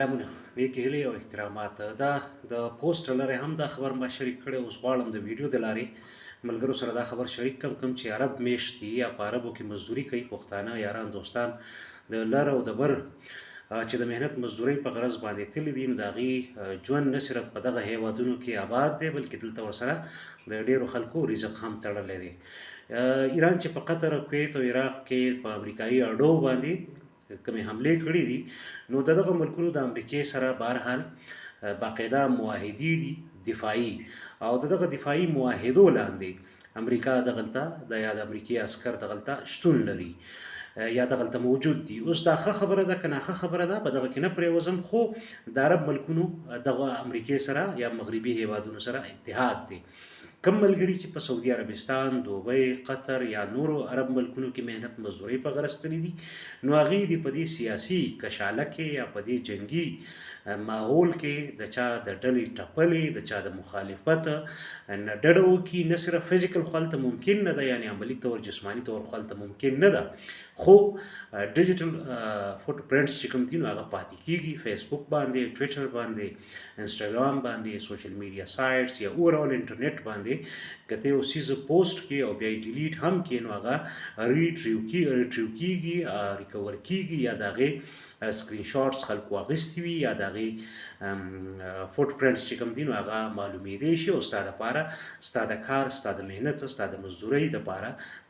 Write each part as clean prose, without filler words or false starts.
سلامونه نیکې هیلې او احترامات دا د پوسټ له لارې هم دا خبر ما شریک کړی. اوس غواړم د ویډیو د لارې ملګرو سره دا خبر شریک کړم چې عرب میشت دي یا په عربو کې مزدوري کوي پښتانه یاران دوستان د لر او د بر چې د مهنت مزدورۍ په غرض باندې تللي دي، نو د هغوی ژوند نه صرف په دغه هیوادونو کې آباد دی بلکې دلته ورسره د ډېرو خلکو رزق هم تړلی دی. ایران چې په قطر، کویت او عراق کې په امریکایي اډو باندې کومې حملې کړي دي، نو د دغه ملکونو د امریکې سره بهرحال باقاعده معاهدې دي دفاعي، او د دغه دفاعي معاهدو لاندې امریکا دغلته د یا د امریکې عسکر دغلته شتون لري یا دغلته موجود دي. اوس دا ښه خبره ده که ناښه خبره ده، په دغه کې نه پرېوځم، خو د عرب ملکونو دغه امریکې سره یا مغربي هیوادونو سره اتحاد دی. کم ملګري چې په سعودي عربستان، دوبۍ، قطر یا نورو عرب ملکونو کې مهنت مزدورۍ په غرض تللي دي، نو هغوی دې په دې سیاسي کشاله کې یا په دې جنګي ماحول کې د چا د ډلې ټپلې، د چا د مخالفت نه ډډه وکړي. نه صرف فزیکل خو هلته ممکن نه ده، یعنې عملي طور جسماني طور خو هلته ممکن نه ده، خو ډیجیټل فوټ پرنټس چې کوم دي نو هغه پاتې کېږي فیسبوک باندې، ټویټر باندې، انسټاګرام باندې، سوشل میډیا سایټس یا اوورال انټرنیټ باندې که ته یو څیز پوسټ کې او بیا یې ډیلیټ هم کې، نو هغه ریټریو کېږي، ریکور کېږي، یا د هغې سکرین شاټس خلکو اخیستي وي یا د هغې فوټ پرنټس چې کوم دي نو هغه معلومېدی شي، او ستا دپاره ستا د کار، ستا د مهنت، ستا د مزدورۍ دپاره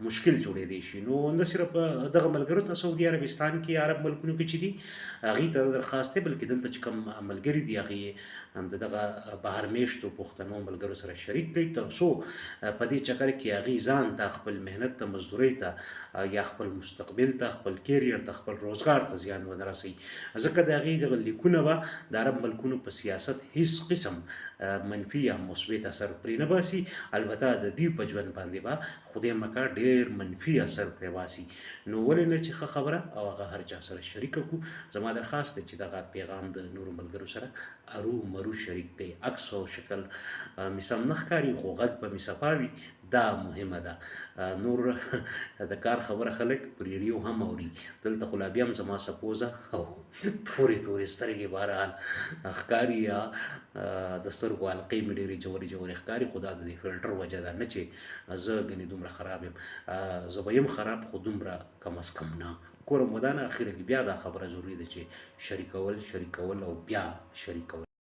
مشکل جوړېدی شي. نو نه صرف دغه ملګرو ته سعودي عربستان کې عرب ملکونو کې چې دي هغوی ته درخواست دی، بلکې دلته چې کوم ملګري دي هغې د دغه بهر میشتو پښتنو ملګرو سره شریک کړي، تر څو په دې چکر کې هغوی ځان ته، خپل مهنت ته، مزدورۍ ته یا خپل مستقبل ته، خپل کیریر ته، خپل روزګار ته زیان ونه رسوي. ځکه د هغوی دغه لیکونه به د عرب ملکونو په سیاست هیڅ قسم منفي یا مثبت اثر پرې نه باسي. البته د دوی په ژوند باندې به خدای مکړه ډېر منفي اثر پرې باسي. نو ولې نه چې ښه خبره او هغه هر چا سره شریکه کړو. زما درخواست دی چې دغه پیغام د نورو ملګرو سره ارومرو شریک کړئ. عکس او شکل مې سم نه ښکاري، خو غږ به مې صفا وي، دا مهمه ده. نور د کار خبره خلک په ریډیو هم اوري، دلته خو لا بیا هم زما سپوزه او تورې تورې سترګې بهرحال ښکاري، یا د سترګو حلقې مې ډېرې جوړې جوړې ښکاري، خو دا د دې فلټر وجه ده، نه چې زه ګنې دومره خراب یم. زه به یم خراب، خو دومره کم از کم نه. ګورم ودانه اخره کې بیا دا خبره ضروري ده چې شریکول او بیا شریکول.